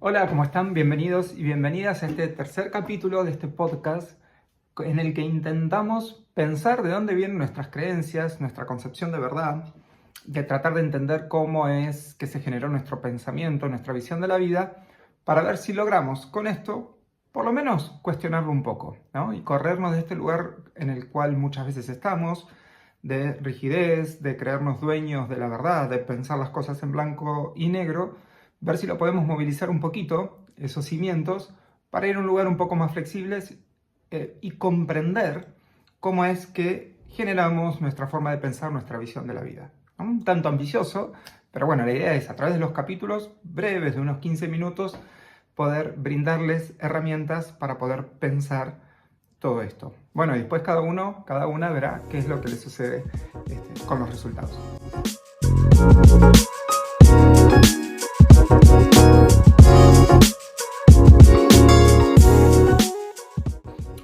Hola, ¿cómo están? Bienvenidos y bienvenidas a este tercer capítulo de este podcast en el que intentamos pensar de dónde vienen nuestras creencias, nuestra concepción de verdad, de tratar de entender cómo es que se generó nuestro pensamiento, nuestra visión de la vida, para ver si logramos con esto, por lo menos, cuestionarlo un poco, ¿no? Y corrernos de este lugar en el cual muchas veces estamos, de rigidez, de creernos dueños de la verdad, de pensar las cosas en blanco y negro, ver si lo podemos movilizar un poquito, esos cimientos, para ir a un lugar un poco más flexible y comprender cómo es que generamos nuestra forma de pensar, nuestra visión de la vida. ¿No? Un tanto ambicioso, pero bueno, la idea es a través de los capítulos breves de unos 15 minutos poder brindarles herramientas para poder pensar todo esto. Bueno, y después cada una verá qué es lo que le sucede con los resultados.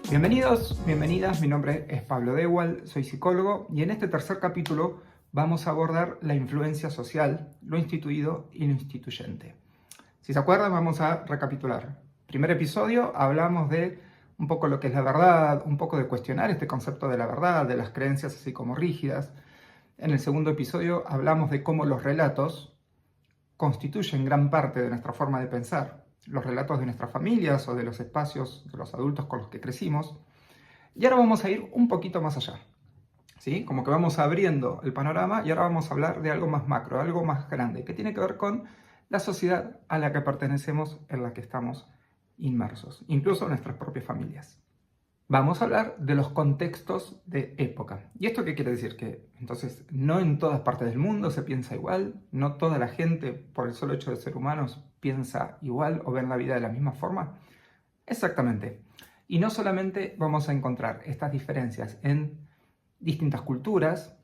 Bienvenidos, bienvenidas, mi nombre es Pablo Dewald, soy psicólogo y en este tercer capítulo vamos a abordar la influencia social, lo instituido y lo instituyente. Si se acuerdan, vamos a recapitular. Primer episodio, hablamos de un poco lo que es la verdad, un poco de cuestionar este concepto de la verdad, de las creencias así como rígidas. En el segundo episodio hablamos de cómo los relatos constituyen gran parte de nuestra forma de pensar, los relatos de nuestras familias o de los espacios de los adultos con los que crecimos. Y ahora vamos a ir un poquito más allá, ¿sí? Como que vamos abriendo el panorama y ahora vamos a hablar de algo más macro, algo más grande, que tiene que ver con la sociedad a la que pertenecemos, en la que estamos inmersos, incluso nuestras propias familias. Vamos a hablar de los contextos de época. ¿Y esto qué quiere decir? Que entonces no en todas partes del mundo se piensa igual, no toda la gente por el solo hecho de ser humanos piensa igual o ven la vida de la misma forma. Exactamente. Y no solamente vamos a encontrar estas diferencias en distintas culturas,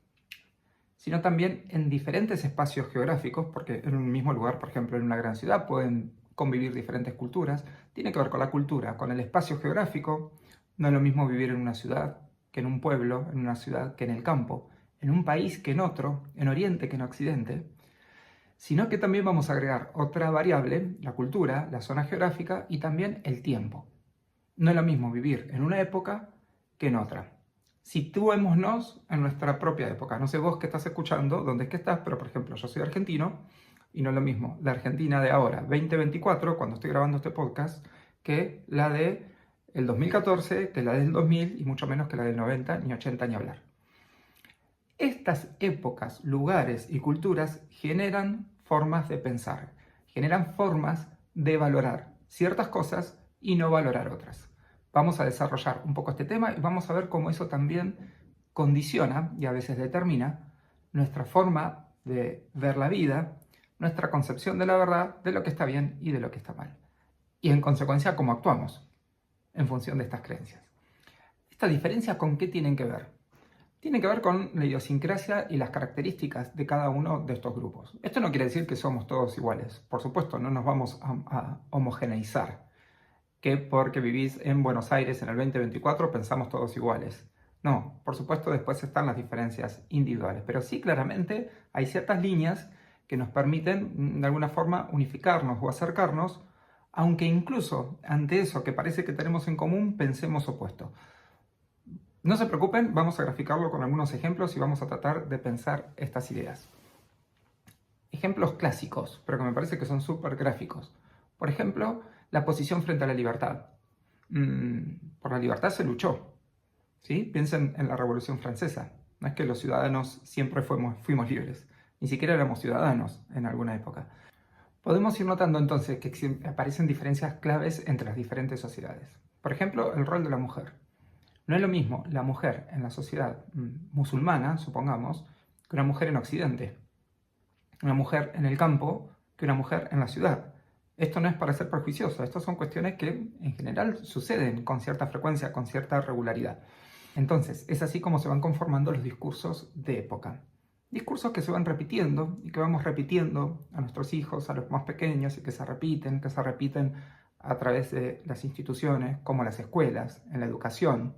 sino también en diferentes espacios geográficos, porque en un mismo lugar, por ejemplo, en una gran ciudad pueden convivir diferentes culturas. Tiene que ver con la cultura, con el espacio geográfico. No es lo mismo vivir en una ciudad que en un pueblo, en una ciudad que en el campo, en un país que en otro, en Oriente que en Occidente, sino que también vamos a agregar otra variable, la cultura, la zona geográfica y también el tiempo. No es lo mismo vivir en una época que en otra. Situémonos en nuestra propia época. No sé vos que estás escuchando, dónde es que estás, pero por ejemplo yo soy argentino y no es lo mismo la Argentina de ahora, 2024, cuando estoy grabando este podcast, que la de el 2014, que la del 2000 y mucho menos que la del 90, ni 80 ni hablar. Estas épocas, lugares y culturas generan formas de pensar, generan formas de valorar ciertas cosas y no valorar otras. Vamos a desarrollar un poco este tema y vamos a ver cómo eso también condiciona y a veces determina nuestra forma de ver la vida, nuestra concepción de la verdad, de lo que está bien y de lo que está mal. Y en consecuencia, cómo actuamos en función de estas creencias. ¿Estas diferencias con qué tienen que ver? Tienen que ver con la idiosincrasia y las características de cada uno de estos grupos. Esto no quiere decir que somos todos iguales. Por supuesto, no nos vamos a homogeneizar. Que porque vivís en Buenos Aires en el 2024 pensamos todos iguales. No, por supuesto después están las diferencias individuales, pero sí claramente hay ciertas líneas que nos permiten de alguna forma unificarnos o acercarnos, aunque incluso ante eso que parece que tenemos en común pensemos opuesto. No se preocupen, vamos a graficarlo con algunos ejemplos y vamos a tratar de pensar estas ideas. Ejemplos clásicos, pero que me parece que son súper gráficos. Por ejemplo, la posición frente a la libertad. Por la libertad se luchó. ¿Sí? Piensen en la Revolución Francesa. No es que los ciudadanos siempre fuimos libres. Ni siquiera éramos ciudadanos en alguna época. Podemos ir notando entonces que aparecen diferencias claves entre las diferentes sociedades. Por ejemplo, el rol de la mujer. No es lo mismo la mujer en la sociedad musulmana, supongamos, que una mujer en Occidente. Una mujer en el campo que una mujer en la ciudad. Esto no es para ser prejuicioso, estas son cuestiones que en general suceden con cierta frecuencia, con cierta regularidad. Entonces, es así como se van conformando los discursos de época. Discursos que se van repitiendo y que vamos repitiendo a nuestros hijos, a los más pequeños, y que se repiten a través de las instituciones, como las escuelas, en la educación,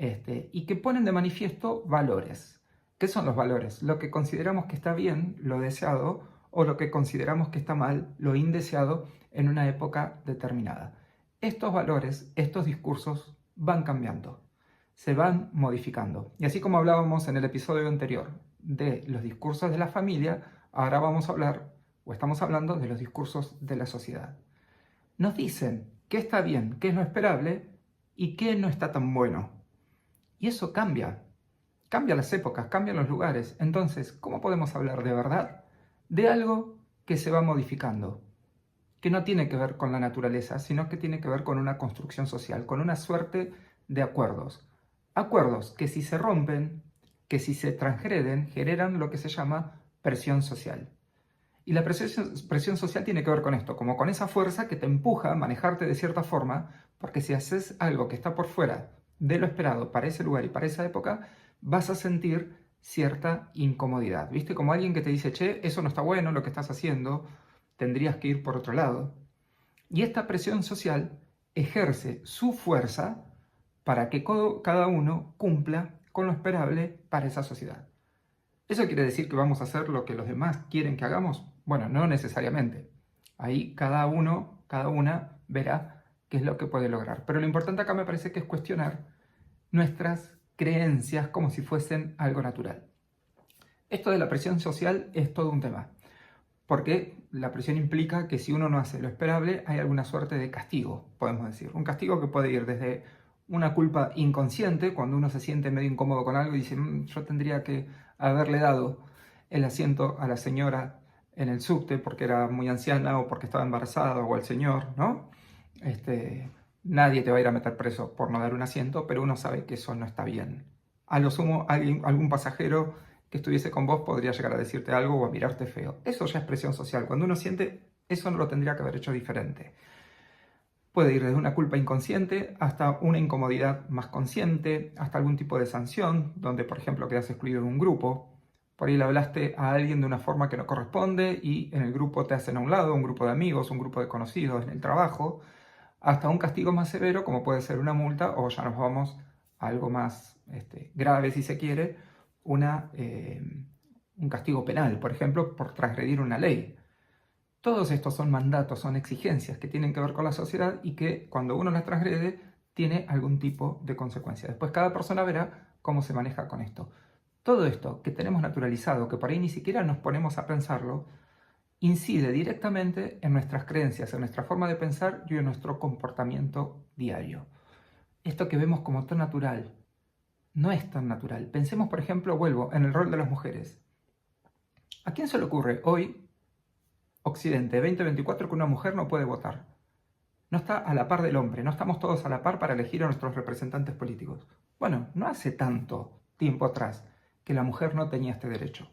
y que ponen de manifiesto valores. ¿Qué son los valores? Lo que consideramos que está bien, lo deseado, o lo que consideramos que está mal, lo indeseado, en una época determinada. Estos valores, estos discursos van cambiando, se van modificando. Y así como hablábamos en el episodio anterior de los discursos de la familia, ahora vamos a hablar, o estamos hablando, de los discursos de la sociedad. Nos dicen qué está bien, qué es lo esperable y qué no está tan bueno. Y eso cambia. Cambian las épocas, cambian los lugares. Entonces, ¿cómo podemos hablar de verdad? De algo que se va modificando, que no tiene que ver con la naturaleza, sino que tiene que ver con una construcción social, con una suerte de acuerdos. Acuerdos que si se rompen, que si se transgreden, generan lo que se llama presión social. Y la presión social tiene que ver con esto, como con esa fuerza que te empuja a manejarte de cierta forma, porque si haces algo que está por fuera de lo esperado para ese lugar y para esa época, vas a sentir cierta incomodidad. ¿Viste? Como alguien que te dice, che, eso no está bueno lo que estás haciendo, tendrías que ir por otro lado. Y esta presión social ejerce su fuerza para que cada uno cumpla con lo esperable para esa sociedad. ¿Eso quiere decir que vamos a hacer lo que los demás quieren que hagamos? Bueno, no necesariamente. Ahí cada uno, cada una verá qué es lo que puede lograr. Pero lo importante acá me parece que es cuestionar nuestras creencias como si fuesen algo natural. Esto de la presión social es todo un tema, porque la presión implica que si uno no hace lo esperable, hay alguna suerte de castigo, podemos decir. Un castigo que puede ir desde una culpa inconsciente, cuando uno se siente medio incómodo con algo y dice, yo tendría que haberle dado el asiento a la señora en el subte porque era muy anciana o porque estaba embarazada, o al señor, ¿no? Nadie te va a ir a meter preso por no dar un asiento, pero uno sabe que eso no está bien. A lo sumo, algún pasajero que estuviese con vos podría llegar a decirte algo o a mirarte feo. Eso ya es presión social. Cuando uno siente, eso no lo tendría que haber hecho diferente. Puede ir desde una culpa inconsciente hasta una incomodidad más consciente, hasta algún tipo de sanción, donde por ejemplo quedas excluido de un grupo. Por ahí le hablaste a alguien de una forma que no corresponde y en el grupo te hacen a un lado, un grupo de amigos, un grupo de conocidos en el trabajo, hasta un castigo más severo como puede ser una multa, o ya nos vamos a algo más grave si se quiere, un castigo penal, por ejemplo, por transgredir una ley. Todos estos son mandatos, son exigencias que tienen que ver con la sociedad y que cuando uno las transgrede tiene algún tipo de consecuencia. Después cada persona verá cómo se maneja con esto. Todo esto que tenemos naturalizado, que por ahí ni siquiera nos ponemos a pensarlo, incide directamente en nuestras creencias, en nuestra forma de pensar y en nuestro comportamiento diario. Esto que vemos como tan natural, no es tan natural. Pensemos, por ejemplo, vuelvo, en el rol de las mujeres. ¿A quién se le ocurre hoy, Occidente 2024, que una mujer no puede votar? No está a la par del hombre, no estamos todos a la par para elegir a nuestros representantes políticos. Bueno, no hace tanto tiempo atrás que la mujer no tenía este derecho.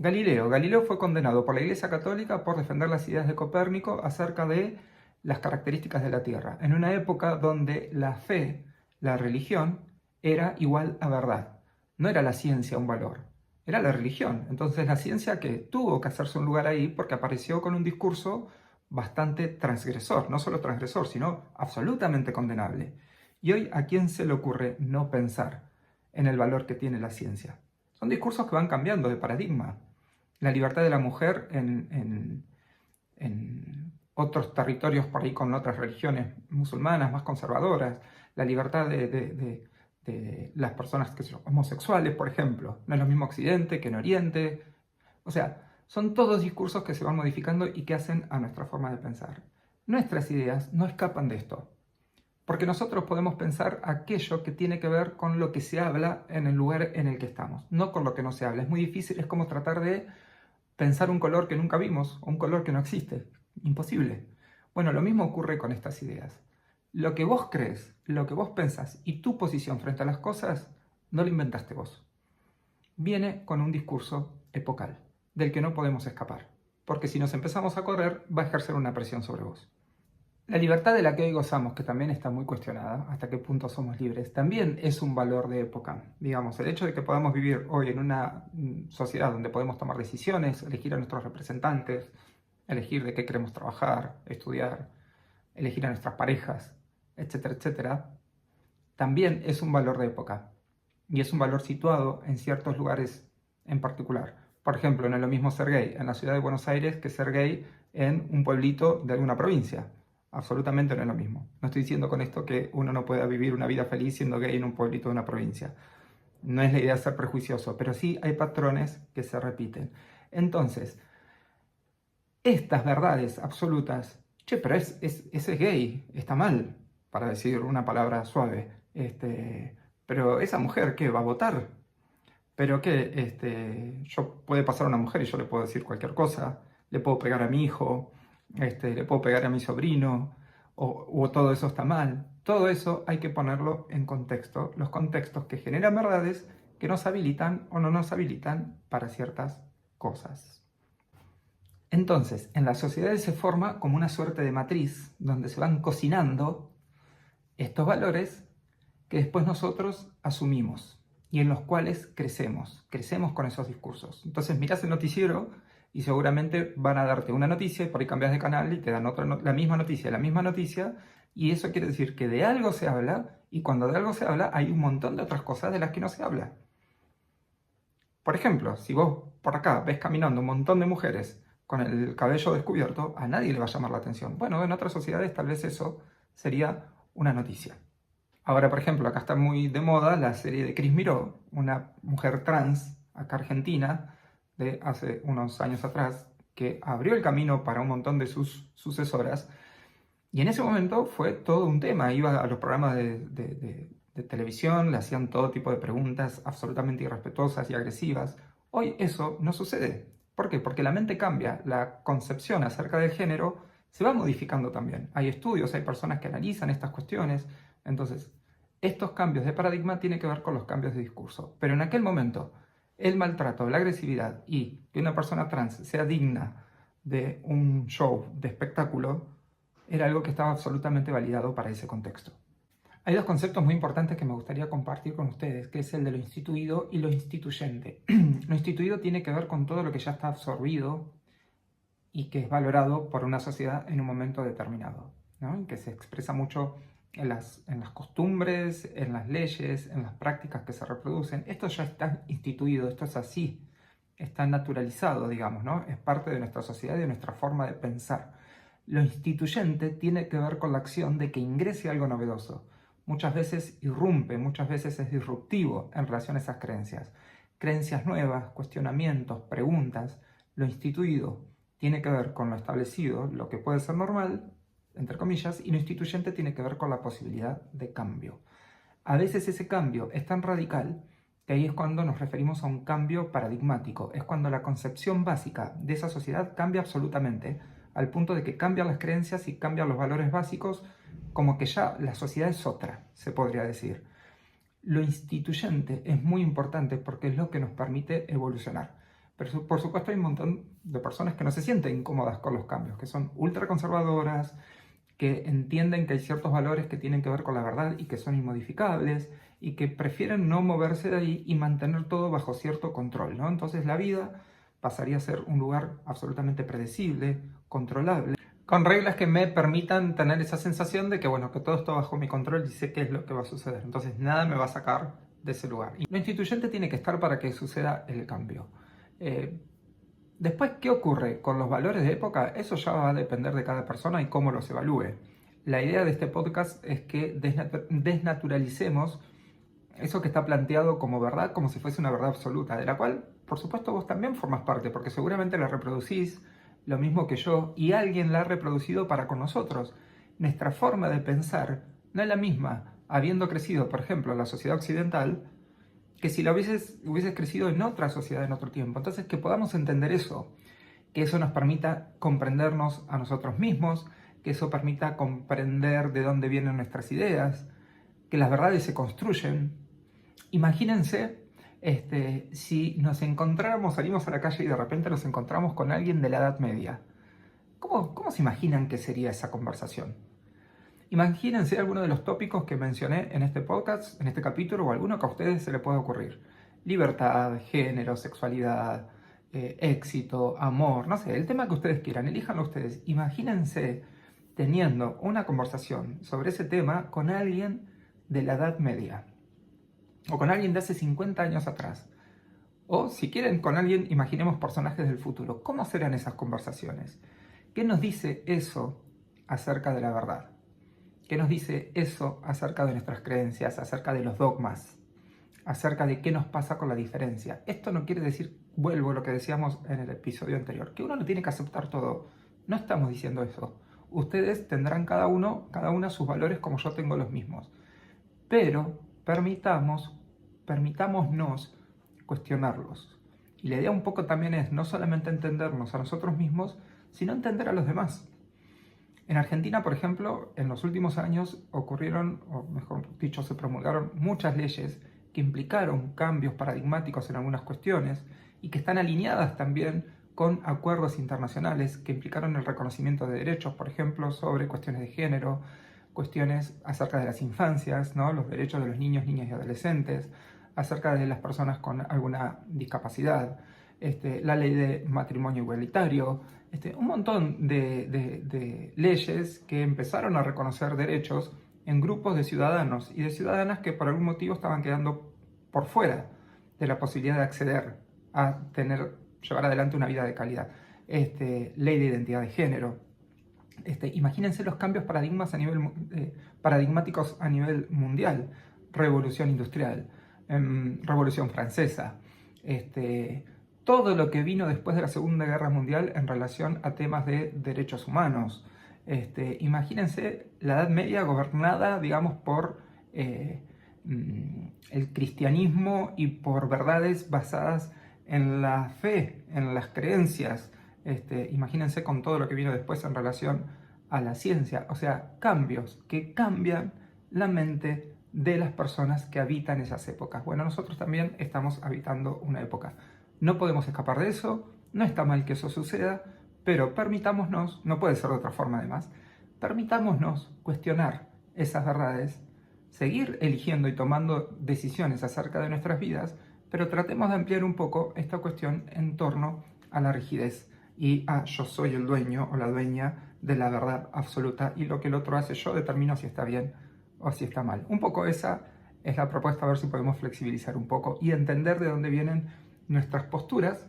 Galileo fue condenado por la Iglesia Católica por defender las ideas de Copérnico acerca de las características de la Tierra, en una época donde la fe, la religión, era igual a verdad. No era la ciencia un valor, era la religión. Entonces la ciencia que tuvo que hacerse un lugar ahí porque apareció con un discurso bastante transgresor, no solo transgresor, sino absolutamente condenable. Y hoy, ¿a quién se le ocurre no pensar en el valor que tiene la ciencia? Son discursos que van cambiando de paradigma. La libertad de la mujer en otros territorios por ahí con otras religiones musulmanas más conservadoras, la libertad de las personas que son homosexuales, por ejemplo. No es lo mismo Occidente que en Oriente. O sea, son todos discursos que se van modificando y que hacen a nuestra forma de pensar. Nuestras ideas no escapan de esto, porque nosotros podemos pensar aquello que tiene que ver con lo que se habla en el lugar en el que estamos, no con lo que no se habla. Es muy difícil, es como tratar de pensar un color que nunca vimos o un color que no existe. Imposible. Bueno, lo mismo ocurre con estas ideas. Lo que vos crees, lo que vos pensás y tu posición frente a las cosas, no lo inventaste vos. Viene con un discurso epocal, del que no podemos escapar, porque si nos empezamos a correr, va a ejercer una presión sobre vos. La libertad de la que hoy gozamos, que también está muy cuestionada, hasta qué punto somos libres, también es un valor de época. Digamos, el hecho de que podamos vivir hoy en una sociedad donde podemos tomar decisiones, elegir a nuestros representantes, elegir de qué queremos trabajar, estudiar, elegir a nuestras parejas, etcétera, etcétera, también es un valor de época. Y es un valor situado en ciertos lugares en particular. Por ejemplo, no es lo mismo ser gay en la ciudad de Buenos Aires que ser gay en un pueblito de alguna provincia. Absolutamente no es lo mismo. No estoy diciendo con esto que uno no pueda vivir una vida feliz siendo gay en un pueblito de una provincia. No es la idea de ser prejuicioso, pero sí hay patrones que se repiten. Entonces, estas verdades absolutas, che, pero ese es gay, está mal, para decir una palabra suave. Pero esa mujer, ¿qué? ¿Va a votar? Pero que yo puede pasar a una mujer y yo le puedo decir cualquier cosa, le puedo pegar a mi hijo, le puedo pegar a mi sobrino, o todo eso está mal. Todo eso hay que ponerlo en contexto, los contextos que generan verdades que nos habilitan o no nos habilitan para ciertas cosas. Entonces, en las sociedades se forma como una suerte de matriz donde se van cocinando estos valores que después nosotros asumimos y en los cuales crecemos con esos discursos. Entonces mirás el noticiero y seguramente van a darte una noticia y por ahí cambias de canal y te dan la misma noticia, y eso quiere decir que de algo se habla, y cuando de algo se habla hay un montón de otras cosas de las que no se habla. Por ejemplo, si vos por acá ves caminando un montón de mujeres con el cabello descubierto, a nadie le va a llamar la atención. Bueno, en otras sociedades tal vez eso sería una noticia. Ahora, por ejemplo, acá está muy de moda la serie de Cris Miró, una mujer trans, acá argentina, de hace unos años atrás, que abrió el camino para un montón de sus sucesoras. Y en ese momento fue todo un tema. Iba a los programas de televisión, le hacían todo tipo de preguntas absolutamente irrespetuosas y agresivas. Hoy eso no sucede. ¿Por qué? Porque la mente cambia, la concepción acerca del género se va modificando también. Hay estudios, hay personas que analizan estas cuestiones. Entonces, estos cambios de paradigma tienen que ver con los cambios de discurso. Pero en aquel momento, el maltrato, la agresividad y que una persona trans sea digna de un show, de espectáculo, era algo que estaba absolutamente validado para ese contexto. Hay dos conceptos muy importantes que me gustaría compartir con ustedes, que es el de lo instituido y lo instituyente. Lo instituido tiene que ver con todo lo que ya está absorbido y que es valorado por una sociedad en un momento determinado, ¿no? Y que se expresa mucho en las costumbres, en las leyes, en las prácticas que se reproducen. Esto ya está instituido, esto es así, está naturalizado, digamos, ¿no? Es parte de nuestra sociedad y de nuestra forma de pensar. Lo instituyente tiene que ver con la acción de que ingrese algo novedoso. Muchas veces irrumpe, muchas veces es disruptivo en relación a esas creencias. Creencias nuevas, cuestionamientos, preguntas. Lo instituido tiene que ver con lo establecido, lo que puede ser normal, entre comillas, y lo instituyente tiene que ver con la posibilidad de cambio. A veces ese cambio es tan radical que ahí es cuando nos referimos a un cambio paradigmático, es cuando la concepción básica de esa sociedad cambia absolutamente, al punto de que cambian las creencias y cambian los valores básicos, como que ya la sociedad es otra, se podría decir. Lo instituyente es muy importante porque es lo que nos permite evolucionar. Pero por supuesto hay un montón de personas que no se sienten incómodas con los cambios, que son ultraconservadoras, que entienden que hay ciertos valores que tienen que ver con la verdad y que son inmodificables y que prefieren no moverse de ahí y mantener todo bajo cierto control, ¿no? Entonces la vida pasaría a ser un lugar absolutamente predecible, controlable, con reglas que me permitan tener esa sensación de que, bueno, que todo está bajo mi control y sé qué es lo que va a suceder. Entonces nada me va a sacar de ese lugar. Y lo instituyente tiene que estar para que suceda el cambio. Después, ¿qué ocurre con los valores de época? Eso ya va a depender de cada persona y cómo los evalúe. La idea de este podcast es que desnaturalicemos eso que está planteado como verdad, como si fuese una verdad absoluta, de la cual, por supuesto, vos también formas parte, porque seguramente la reproducís lo mismo que yo, y alguien la ha reproducido para con nosotros. Nuestra forma de pensar no es la misma, habiendo crecido, por ejemplo, en la sociedad occidental, que si lo hubieses crecido en otra sociedad en otro tiempo. Entonces, que podamos entender eso, que eso nos permita comprendernos a nosotros mismos, que eso permita comprender de dónde vienen nuestras ideas, que las verdades se construyen. Imagínense si nos encontráramos, salimos a la calle y de repente nos encontramos con alguien de la Edad Media. ¿Cómo se imaginan que sería esa conversación? Imagínense alguno de los tópicos que mencioné en este podcast, en este capítulo, o alguno que a ustedes se les pueda ocurrir. Libertad, género, sexualidad, éxito, amor, no sé, el tema que ustedes quieran, elíjanlo ustedes. Imagínense teniendo una conversación sobre ese tema con alguien de la Edad Media, o con alguien de hace 50 años atrás. O si quieren con alguien, imaginemos personajes del futuro. ¿Cómo serán esas conversaciones? ¿Qué nos dice eso acerca de la verdad? ¿Qué nos dice eso acerca de nuestras creencias, acerca de los dogmas, acerca de qué nos pasa con la diferencia? Esto no quiere decir, vuelvo a lo que decíamos en el episodio anterior, que uno no tiene que aceptar todo. No estamos diciendo eso. Ustedes tendrán cada una sus valores como yo tengo los mismos. Pero permitámonos cuestionarlos. Y la idea un poco también es no solamente entendernos a nosotros mismos, sino entender a los demás. En Argentina, por ejemplo, en los últimos años ocurrieron, o mejor dicho, se promulgaron muchas leyes que implicaron cambios paradigmáticos en algunas cuestiones y que están alineadas también con acuerdos internacionales que implicaron el reconocimiento de derechos, por ejemplo, sobre cuestiones de género, cuestiones acerca de las infancias, ¿no? Los derechos de los niños, niñas y adolescentes, acerca de las personas con alguna discapacidad, la ley de matrimonio igualitario, un montón de leyes que empezaron a reconocer derechos en grupos de ciudadanos y de ciudadanas que por algún motivo estaban quedando por fuera de la posibilidad de acceder a llevar adelante una vida de calidad. Ley de identidad de género. Imagínense los cambios paradigmáticos a nivel mundial. Revolución industrial, Revolución Francesa, todo lo que vino después de la Segunda Guerra Mundial en relación a temas de derechos humanos. Imagínense la Edad Media gobernada, digamos, por el cristianismo y por verdades basadas en la fe, en las creencias. Imagínense con todo lo que vino después en relación a la ciencia. O sea, cambios que cambian la mente de las personas que habitan esas épocas. Bueno, nosotros también estamos habitando una época. No podemos escapar de eso, no está mal que eso suceda, pero permitámonos, no puede ser de otra forma además, permitámonos cuestionar esas verdades, seguir eligiendo y tomando decisiones acerca de nuestras vidas, pero tratemos de ampliar un poco esta cuestión en torno a la rigidez y a yo soy el dueño o la dueña de la verdad absoluta y lo que el otro hace yo determino si está bien o si está mal. Un poco esa es la propuesta, a ver si podemos flexibilizar un poco y entender de dónde vienen nuestras posturas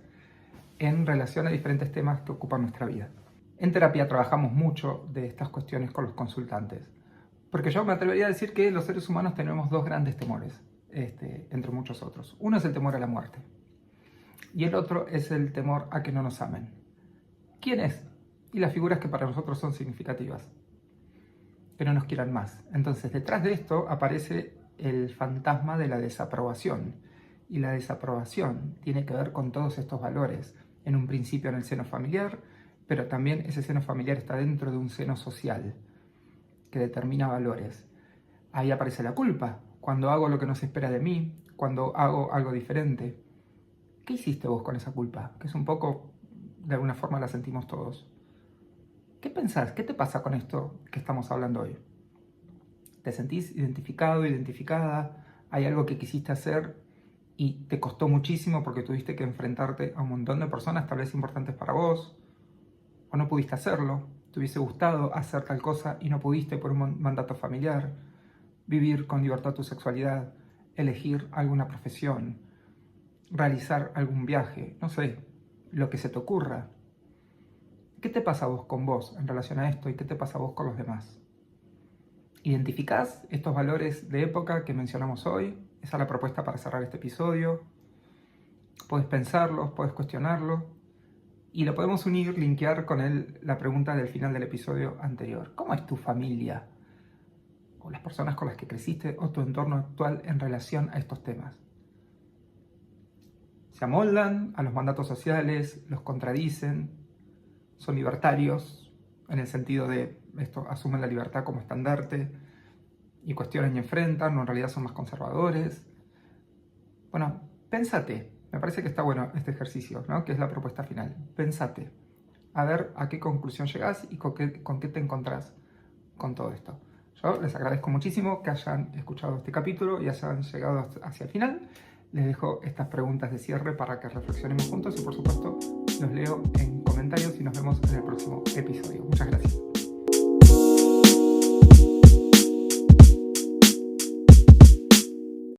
en relación a diferentes temas que ocupan nuestra vida. En terapia trabajamos mucho de estas cuestiones con los consultantes, porque yo me atrevería a decir que los seres humanos tenemos dos grandes temores, entre muchos otros. Uno es el temor a la muerte y el otro es el temor a que no nos amen. ¿Quién es? Y las figuras que para nosotros son significativas, que no nos quieran más. Entonces, detrás de esto aparece el fantasma de la desaprobación. Y la desaprobación tiene que ver con todos estos valores. En un principio en el seno familiar, pero también ese seno familiar está dentro de un seno social que determina valores. Ahí aparece la culpa, cuando hago lo que no se espera de mí, cuando hago algo diferente. ¿Qué hiciste vos con esa culpa? Que es un poco, de alguna forma la sentimos todos. ¿Qué pensás? ¿Qué te pasa con esto que estamos hablando hoy? ¿Te sentís identificado, identificada? ¿Hay algo que quisiste hacer y te costó muchísimo porque tuviste que enfrentarte a un montón de personas tal vez importantes para vos? ¿O no pudiste hacerlo? ¿Te hubiese gustado hacer tal cosa y no pudiste por un mandato familiar? Vivir con libertad tu sexualidad, elegir alguna profesión, realizar algún viaje, no sé, lo que se te ocurra. ¿Qué te pasa a vos con vos en relación a esto y qué te pasa a vos con los demás? ¿Identificás estos valores de época que mencionamos hoy? Esa es la propuesta para cerrar este episodio. Podés pensarlos, podés cuestionarlos y lo podemos unir, linkear con la pregunta del final del episodio anterior. ¿Cómo es tu familia? O las personas con las que creciste o tu entorno actual en relación a estos temas. ¿Se amoldan a los mandatos sociales? ¿Los contradicen? ¿Son libertarios? En el sentido de esto, asumen la libertad como estandarte y cuestionan y enfrentan, o en realidad son más conservadores. Bueno, pénsate. Me parece que está bueno este ejercicio, ¿no? Que es la propuesta final. Pénsate. A ver a qué conclusión llegás y con qué te encontrás con todo esto. Yo les agradezco muchísimo que hayan escuchado este capítulo y hayan llegado hacia el final. Les dejo estas preguntas de cierre para que reflexionemos juntos y por supuesto los leo en comentarios y nos vemos en el próximo episodio. Muchas gracias.